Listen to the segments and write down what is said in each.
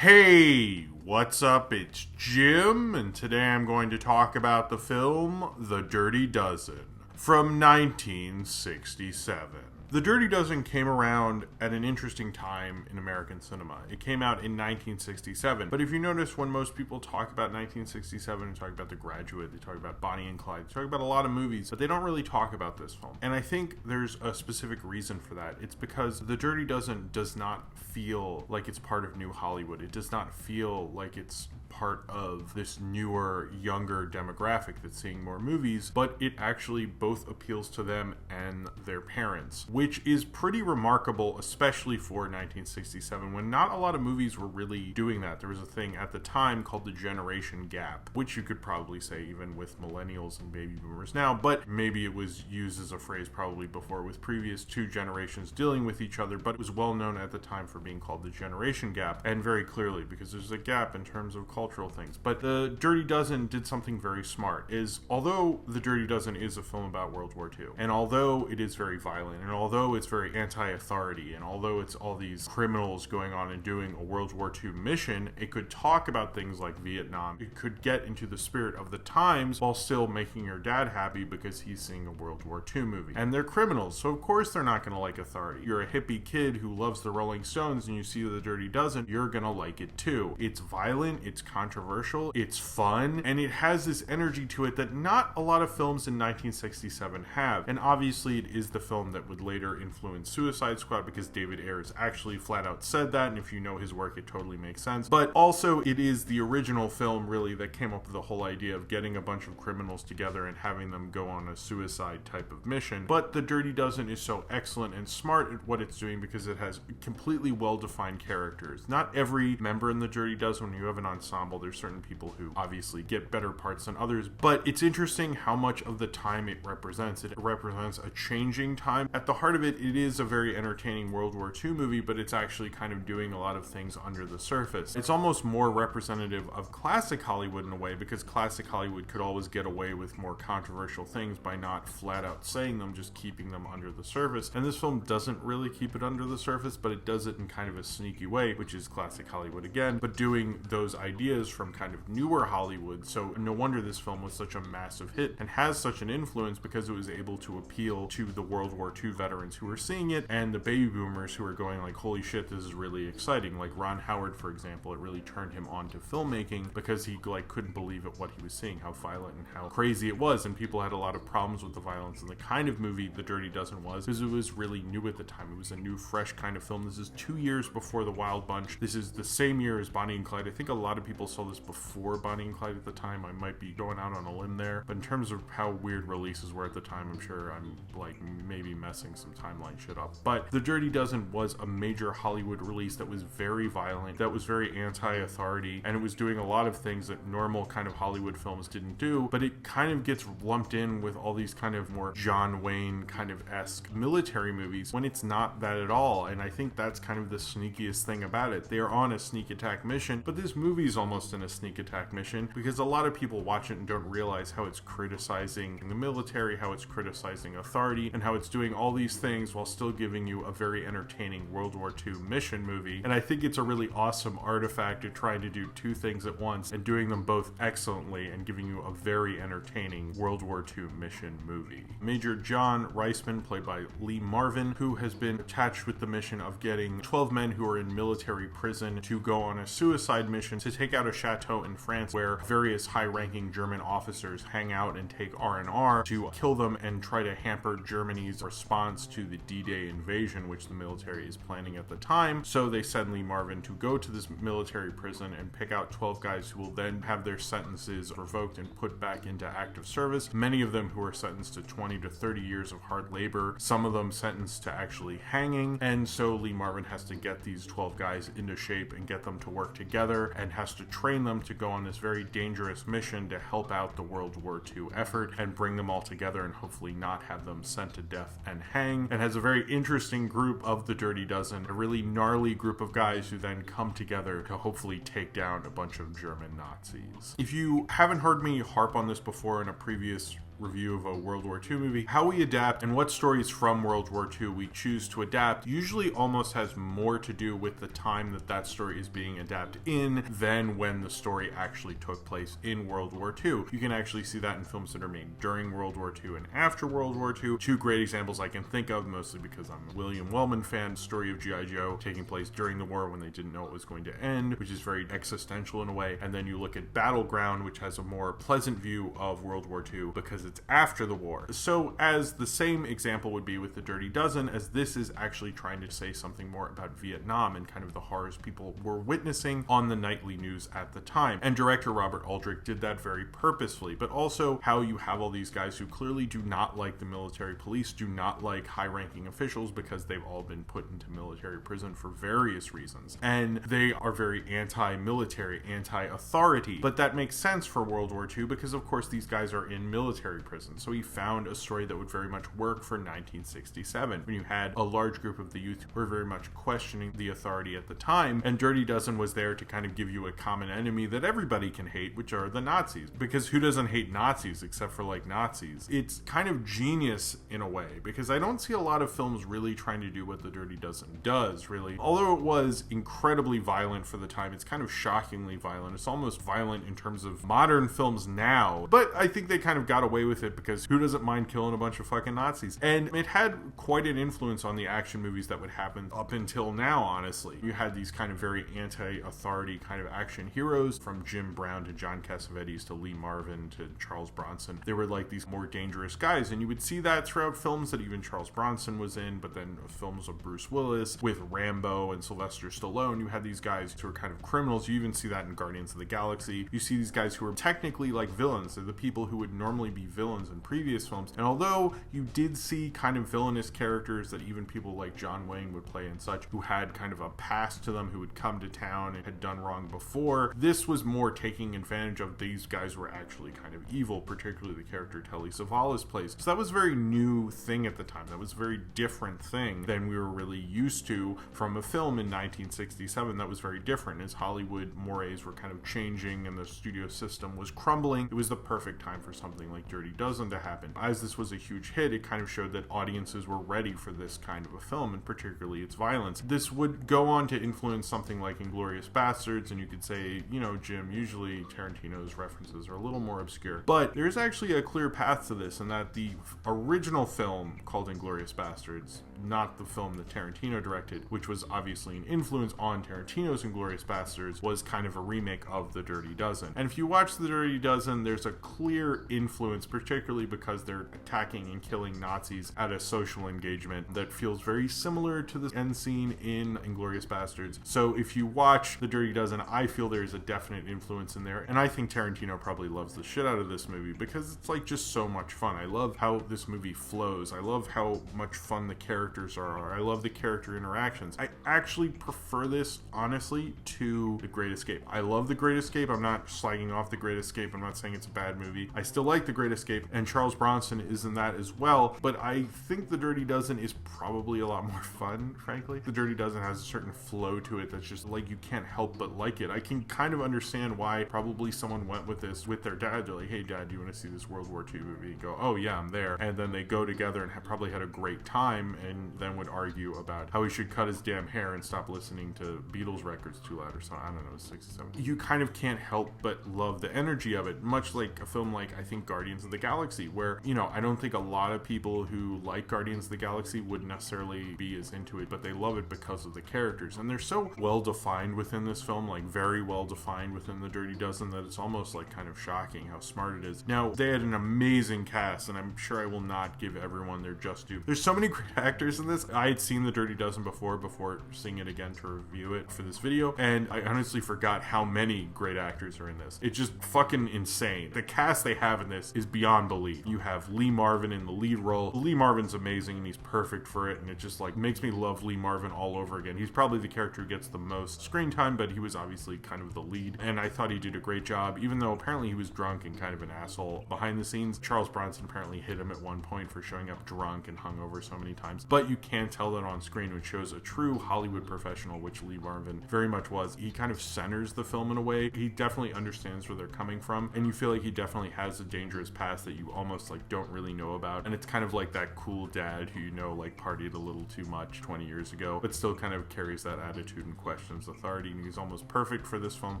Hey, what's up? It's Jim, and today I'm going to talk about the film The Dirty Dozen from 1967. The Dirty Dozen came around at an interesting time in American cinema. It came out in 1967, but if you notice, when most people talk about 1967, they talk about The Graduate, they talk about Bonnie and Clyde, they talk about a lot of movies, but they don't really talk about this film. And I think there's a specific reason for that. It's because The Dirty Dozen does not feel like it's part of New Hollywood. It does not feel like it's part of this newer, younger demographic that's seeing more movies, but it actually both appeals to them and their parents, which is pretty remarkable, especially for 1967, when not a lot of movies were really doing that. There was a thing at the time called the generation gap, which you could probably say even with millennials and baby boomers now, but maybe it was used as a phrase probably before with previous two generations dealing with each other, but it was well known at the time for being called the generation gap, and very clearly because there's a gap in terms of cultural things. But The Dirty Dozen did something very smart, is although The Dirty Dozen is a film about World War II, and although it is very violent, and although it's very anti-authority, and although it's all these criminals going on and doing a World War II mission, it could talk about things like Vietnam. It could get into the spirit of the times while still making your dad happy because he's seeing a World War II movie. And they're criminals, so of course they're not going to like authority. You're a hippie kid who loves the Rolling Stones and you see The Dirty Dozen, you're going to like it too. It's violent, it's controversial, it's fun, and it has this energy to it that not a lot of films in 1967 have. And obviously it is the film that would later influence Suicide Squad, because David Ayers actually flat out said that, and if you know his work it totally makes sense. But also it is the original film really that came up with the whole idea of getting a bunch of criminals together and having them go on a suicide type of mission. But The Dirty Dozen is so excellent and smart at what it's doing because it has completely well-defined characters. Not every member in The Dirty Dozen, when you have an ensemble, there's certain people who obviously get better parts than others, but it's interesting how much of the time it represents. It represents a changing time. At the heart of it, it is a very entertaining World War II movie, but it's actually kind of doing a lot of things under the surface. It's almost more representative of classic Hollywood in a way, because classic Hollywood could always get away with more controversial things by not flat out saying them, just keeping them under the surface. And this film doesn't really keep it under the surface, but it does it in kind of a sneaky way, which is classic Hollywood again, but doing those ideas from kind of newer Hollywood. So no wonder this film was such a massive hit and has such an influence, because it was able to appeal to the World War II veterans who were seeing it and the baby boomers who were going like, holy shit, this is really exciting. Like Ron Howard, for example, it really turned him on to filmmaking because he like couldn't believe it what he was seeing, how violent and how crazy it was, and people had a lot of problems with the violence and the kind of movie The Dirty Dozen was, because it was really new at the time. It was a new, fresh kind of film. This is 2 years before The Wild Bunch. This is the same year as Bonnie and Clyde. I think a lot of people saw this before Bonnie and Clyde at the time. I might be going out on a limb there, but in terms of how weird releases were at the time, I'm sure I'm like maybe messing some timeline shit up. But The Dirty Dozen was a major Hollywood release that was very violent, that was very anti-authority, and it was doing a lot of things that normal kind of Hollywood films didn't do, but it kind of gets lumped in with all these kind of more John Wayne kind of esque military movies when it's not that at all. And I think that's kind of the sneakiest thing about it. They're on a sneak attack mission, but this movie is almost in a sneak attack mission, because a lot of people watch it and don't realize how it's criticizing the military, how it's criticizing authority, and how it's doing all these things while still giving you a very entertaining World War II mission movie. And I think it's a really awesome artifact of trying to do two things at once and doing them both excellently and giving you a very entertaining World War II mission movie. Major John Reisman, played by Lee Marvin, who has been attached with the mission of getting 12 men who are in military prison to go on a suicide mission to take out a chateau in France where various high-ranking German officers hang out and take R&R to kill them and try to hamper Germany's response to the D-Day invasion, which the military is planning at the time. So they send Lee Marvin to go to this military prison and pick out 12 guys who will then have their sentences revoked and put back into active service. Many of them who are sentenced to 20 to 30 years of hard labor, some of them sentenced to actually hanging. And so Lee Marvin has to get these 12 guys into shape and get them to work together, and has to train them to go on this very dangerous mission to help out the World War II effort and bring them all together and hopefully not have them sent to death and hang. And has a very interesting group of The Dirty Dozen, a really gnarly group of guys who then come together to hopefully take down a bunch of German Nazis. If you haven't heard me harp on this before in a previous review of a World War II movie, how we adapt and what stories from World War II we choose to adapt usually almost has more to do with the time that that story is being adapted in than when the story actually took place in World War II. You can actually see that in films that are made during World War II and after World War II. Two great examples I can think of, mostly because I'm a William Wellman fan, story of G.I. Joe taking place during the war when they didn't know it was going to end, which is very existential in a way. And then you look at Battleground, which has a more pleasant view of World War II because it's after the war. So as the same example would be with The Dirty Dozen, as this is actually trying to say something more about Vietnam and kind of the horrors people were witnessing on the nightly news at the time. And director Robert Aldrich did that very purposefully, but also how you have all these guys who clearly do not like the military police, do not like high-ranking officials because they've all been put into military prison for various reasons. And they are very anti-military, anti-authority. But that makes sense for World War II because, of course, these guys are in military prison. So he found a story that would very much work for 1967, when you had a large group of the youth who were very much questioning the authority at the time. And Dirty Dozen was there to kind of give you a common enemy that everybody can hate, which are the Nazis. Because who doesn't hate Nazis except for like Nazis? It's kind of genius in a way, because I don't see a lot of films really trying to do what The Dirty Dozen does, really. Although it was incredibly violent for the time, it's kind of shockingly violent. It's almost violent in terms of modern films now, but I think they kind of got away with it because who doesn't mind killing a bunch of fucking Nazis? And it had quite an influence on the action movies that would happen up until now, honestly. You had these kind of very anti-authority kind of action heroes, from Jim Brown to John Cassavetes to Lee Marvin to Charles Bronson. They were like these more dangerous guys, and you would see that throughout films that even Charles Bronson was in, but then films of Bruce Willis with Rambo and Sylvester Stallone. You had these guys who are kind of criminals. You even see that in Guardians of the Galaxy. You see these guys who are technically like villains. They're the people who would normally be villains in previous films. And although you did see kind of villainous characters that even people like John Wayne would play and such, who had kind of a past to them, who would come to town and had done wrong before, this was more taking advantage of these guys who were actually kind of evil, particularly the character Telly Savalas plays. So that was a very new thing at the time. That was a very different thing than we were really used to from a film in 1967. That was very different. As Hollywood mores were kind of changing and the studio system was crumbling, it was the perfect time for something like Dirty Dozen to happen. As this was a huge hit, it kind of showed that audiences were ready for this kind of a film, and particularly its violence. This would go on to influence something like Inglourious Basterds, and you could say, you know, Jim, usually Tarantino's references are a little more obscure, but there's actually a clear path to this, and that the original film called Inglourious Basterds, not the film that Tarantino directed, which was obviously an influence on Tarantino's Inglourious Basterds, was kind of a remake of The Dirty Dozen. And if you watch The Dirty Dozen, there's a clear influence, particularly because they're attacking and killing Nazis at a social engagement that feels very similar to the end scene in Inglourious Basterds. So if you watch The Dirty Dozen, I feel there's a definite influence in there, and I think Tarantino probably loves the shit out of this movie because it's like just so much fun. I love how this movie flows. I love how much fun the characters are. I love the character interactions. I actually prefer this, honestly, to The Great Escape. I love The Great Escape. I'm not slagging off The Great Escape. I'm not saying it's a bad movie. I still like The Great Escape, and Charles Bronson is in that as well, but I think The Dirty Dozen is probably a lot more fun, frankly. The Dirty Dozen has a certain flow to it that's just like you can't help but like it. I can kind of understand why probably someone went with this with their dad. They're like, hey dad, do you want to see this World War II movie? You go, oh yeah, I'm there. And then they go together and probably had a great time, and then would argue about how he should cut his damn hair and stop listening to Beatles records too loud or something. I don't know, 67. You kind of can't help but love the energy of it, much like a film like, I think, Guardians of the Galaxy, where, you know, I don't think a lot of people who like Guardians of the Galaxy would necessarily be as into it, but they love it because of the characters. And they're so well defined within this film, like very well defined within The Dirty Dozen, that it's almost like kind of shocking how smart it is. Now, they had an amazing cast, and I'm sure I will not give everyone their just due. There's so many great actors in this. I had seen The Dirty Dozen before seeing it again to review it for this video, and I honestly forgot how many great actors are in this. It's just fucking insane. The cast they have in this is beyond belief. You have Lee Marvin in the lead role. Lee Marvin's amazing, and he's perfect for it, and it just like makes me love Lee Marvin all over again. He's probably the character who gets the most screen time, but he was obviously kind of the lead, and I thought he did a great job, even though apparently he was drunk and kind of an asshole behind the scenes. Charles Bronson apparently hit him at one point for showing up drunk and hungover so many times. But but you can tell that on screen, which shows a true Hollywood professional, which Lee Marvin very much was. He kind of centers the film in a way. He definitely understands where they're coming from, and you feel like he definitely has a dangerous past that you almost like don't really know about. And it's kind of like that cool dad who, you know, like partied a little too much 20 years ago, but still kind of carries that attitude and questions authority, and he's almost perfect for this film.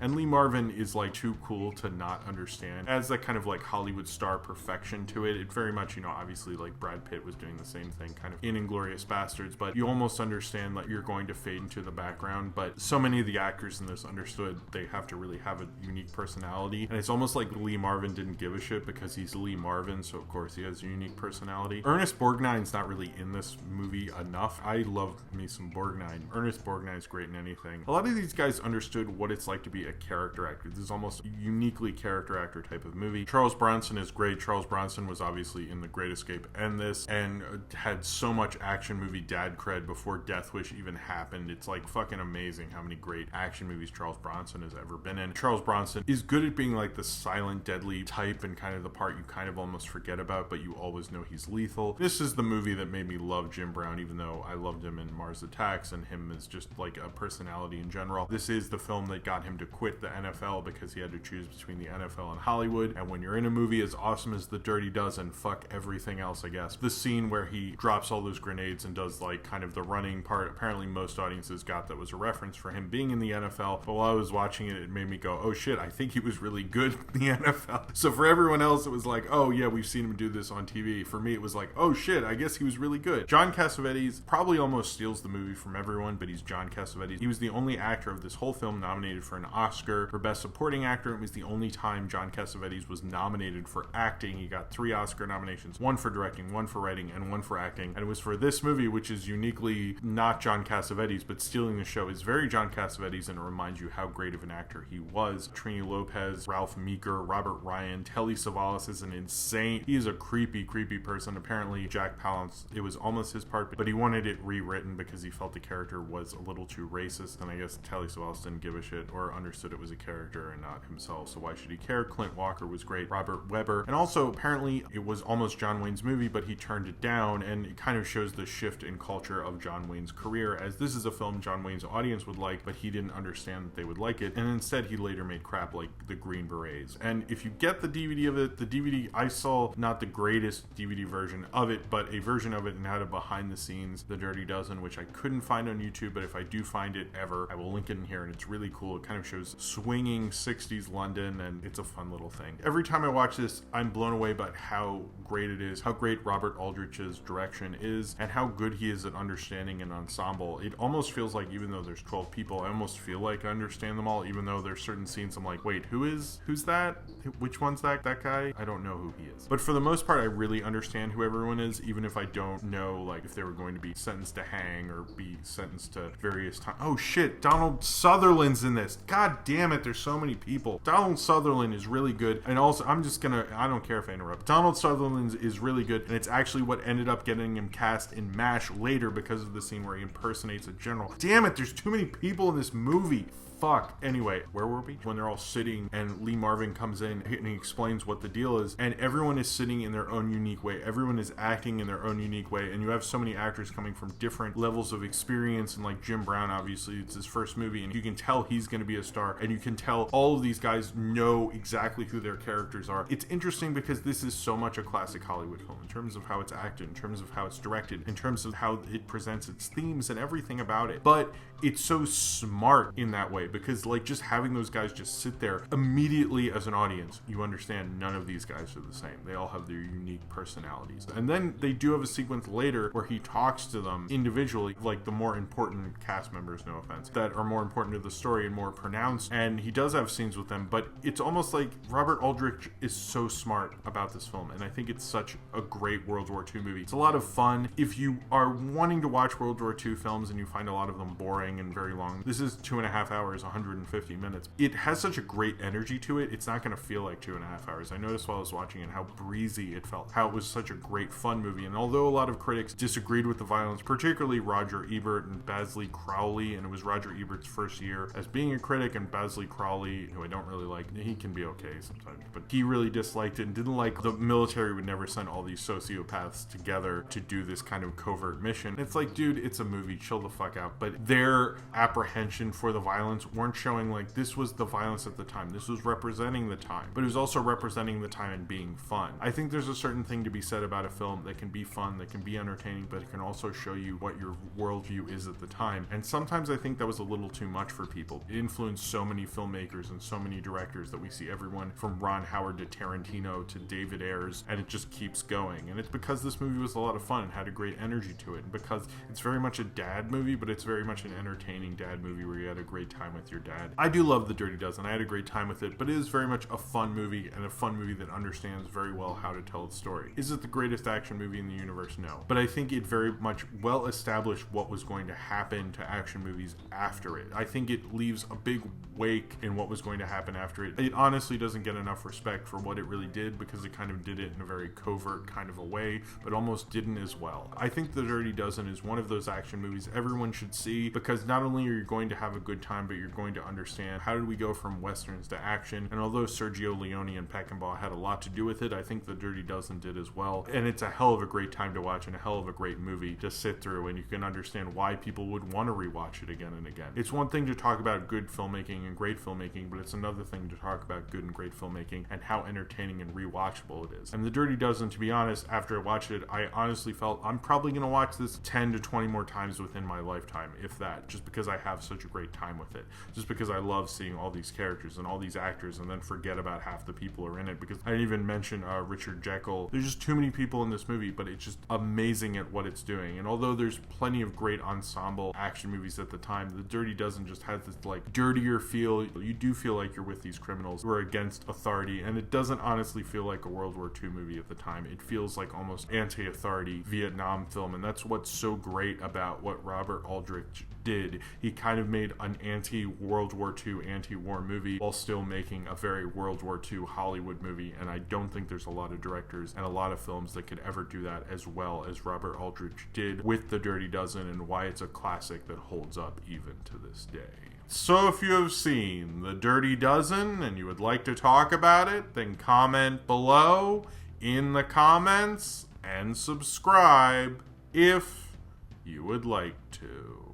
And Lee Marvin is like too cool to not understand. As that kind of like Hollywood star perfection to it. It very much, you know, obviously like Brad Pitt was doing the same thing kind of in Inglourious Bastards, but you almost understand that you're going to fade into the background. But so many of the actors in this understood they have to really have a unique personality, and it's almost like Lee Marvin didn't give a shit because he's Lee Marvin, so of course he has a unique personality. Ernest Borgnine's not really in this movie enough. I love me some Borgnine. Ernest Borgnine's great in anything. A lot of these guys understood what it's like to be a character actor. This is almost a uniquely character actor type of movie. Charles Bronson is great. Charles Bronson was obviously in The Great Escape and this, and had so much action movie dad cred before Death Wish even happened. It's like fucking amazing how many great action movies Charles Bronson has ever been in. Charles Bronson is good at being like the silent, deadly type and kind of the part you kind of almost forget about, but you always know he's lethal. This is the movie that made me love Jim Brown, even though I loved him in Mars Attacks and him as just like a personality in general. This is the film that got him to quit the NFL because he had to choose between the NFL and Hollywood. And when you're in a movie as awesome as The Dirty Dozen, fuck everything else, I guess. The scene where he drops all those grenades and does like kind of the running part, apparently most audiences got that was a reference for him being in the NFL. But while I was watching it, it made me go, oh shit, I think he was really good in the NFL. So for everyone else, it was like, oh yeah, we've seen him do this on TV. For me, it was like, oh shit, I guess he was really good. John Cassavetes probably almost steals the movie from everyone, but he's John Cassavetes. He was the only actor of this whole film nominated for an Oscar for Best Supporting Actor. It was the only time John Cassavetes was nominated for acting. He got 3 Oscar nominations, 1 for directing, 1 for writing, and 1 for acting. And it was for this movie, which is uniquely not John Cassavetes, but stealing the show. Is very John Cassavetes, and it reminds you how great of an actor he was. Trini Lopez, Ralph Meeker, Robert Ryan, Telly Savalas is an insane. He is a creepy person. Apparently, Jack Palance, it was almost his part, but he wanted it rewritten because he felt the character was a little too racist, and I guess Telly Savalas didn't give a shit or understood it was a character and not himself, so why should he care? Clint Walker was great, Robert Webber, and also apparently it was almost John Wayne's movie, but he turned it down, and it kind of shows the shift in culture of John Wayne's career, as this is a film John Wayne's audience would like, but he didn't understand that they would like it, and instead he later made crap like The Green Berets. And if you get the DVD of it, the DVD, I saw not the greatest DVD version of it, but a version of it and had a behind the scenes The Dirty Dozen, which I couldn't find on YouTube, but if I do find it ever, I will link it in here, and it's really cool. It kind of shows swinging 60s London, and it's a fun little thing. Every time I watch this, I'm blown away by how great it is, how great Robert Aldrich's direction is, and how good he is at understanding an ensemble. It almost feels like, even though there's 12 people, I almost feel like I understand them all, even though there's certain scenes I'm like, wait, who's that? Which one's that guy? I don't know who he is. But for the most part, I really understand who everyone is, even if I don't know, like, if they were going to be sentenced to hang or be sentenced to various times. Oh shit, Donald Sutherland's in this. God damn it, there's so many people. Donald Sutherland is really good, and also, I don't care if I interrupt. Donald Sutherland is really good, and it's actually what ended up getting him cast in MASH later because of the scene where he impersonates a general. Damn it, there's too many people in this movie. Fuck. Anyway, where were we? When they're all sitting and Lee Marvin comes in and he explains what the deal is, and everyone is sitting in their own unique way. Everyone is acting in their own unique way, and you have so many actors coming from different levels of experience, and like Jim Brown, obviously, it's his first movie, and you can tell he's going to be a star, and you can tell all of these guys know exactly who their characters are. It's interesting because this is so much a classic Hollywood film in terms of how it's acted, in terms of how it's directed, in terms of how it presents its themes and everything about it. But it's so smart in that way, because like just having those guys just sit there, immediately as an audience you understand none of these guys are the same. They all have their unique personalities. And then they do have a sequence later where he talks to them individually, like the more important cast members, no offense, that are more important to the story and more pronounced, and he does have scenes with them. But it's almost like Robert Aldrich is so smart about this film, and I think it's such a great World War II movie. It's a lot of fun. If you are wanting to watch World War II films and you find a lot of them boring and very long, this is 2.5 hours hours, 150 minutes. It has such a great energy to it. It's not going to feel like 2.5 hours. I noticed while I was watching it how breezy it felt, how it was such a great fun movie. And although a lot of critics disagreed with the violence, particularly Roger Ebert and Basley Crowley, and it was Roger Ebert's first year as being a critic, and Basley Crowley, who I don't really like, he can be okay sometimes, but he really disliked it and didn't like the military would never send all these sociopaths together to do this kind of covert mission. It's like, dude, it's a movie, chill the fuck out. But their apprehension for the violence weren't showing like this was the violence at the time. This was representing the time, but it was also representing the time and being fun. I think there's a certain thing to be said about a film that can be fun, that can be entertaining, but it can also show you what your worldview is at the time. And sometimes I think that was a little too much for people. It influenced so many filmmakers and so many directors that we see everyone from Ron Howard to Tarantino to David Ayers, and it just keeps going. And it's because this movie was a lot of fun and had a great energy to it, and because it's very much a dad movie, but it's very much an entertaining dad movie where you had a great time with your dad. I do love The Dirty Dozen. I had a great time with it, but it is very much a fun movie, and a fun movie that understands very well how to tell its story. Is it the greatest action movie in the universe? No. But I think it very much well established what was going to happen to action movies after it. I think it leaves a big wake in what was going to happen after it. It honestly doesn't get enough respect for what it really did, because it kind of did it in a very covert kind of a way, but almost didn't as well. I think The Dirty Dozen is one of those action movies everyone should see, because not only are you going to have a good time, but you're going to understand how did we go from westerns to action. And although Sergio Leone and Peckinpah had a lot to do with it, I think The Dirty Dozen did as well. And it's a hell of a great time to watch and a hell of a great movie to sit through, and you can understand why people would want to rewatch it again and again. It's one thing to talk about good filmmaking and great filmmaking, but it's another thing to talk about good and great filmmaking and how entertaining and rewatchable it is. And The Dirty Dozen, to be honest, after I watched it, I honestly felt I'm probably going to watch this 10 to 20 more times within my lifetime, if that, just because I have such a great time with it. Just because I love seeing all these characters and all these actors, and then forget about half the people who are in it, because I didn't even mention Richard Jekyll. There's just too many people in this movie, but it's just amazing at what it's doing. And although there's plenty of great ensemble action movies at the time, The Dirty Dozen just has this like dirtier feel. You do feel like you're with these criminals who are against authority, and it doesn't honestly feel like a World War II movie at the time. It feels like almost anti-authority Vietnam film, and that's what's so great about what Robert Aldrich did. He kind of made an anti-World War II, anti-war movie while still making a very World War II Hollywood movie, and I don't think there's a lot of directors and a lot of films that could ever do that as well as Robert Aldrich did with The Dirty Dozen, and why it's a classic that holds up even to this day. So if you have seen The Dirty Dozen and you would like to talk about it, then comment below in the comments and subscribe if you would like to.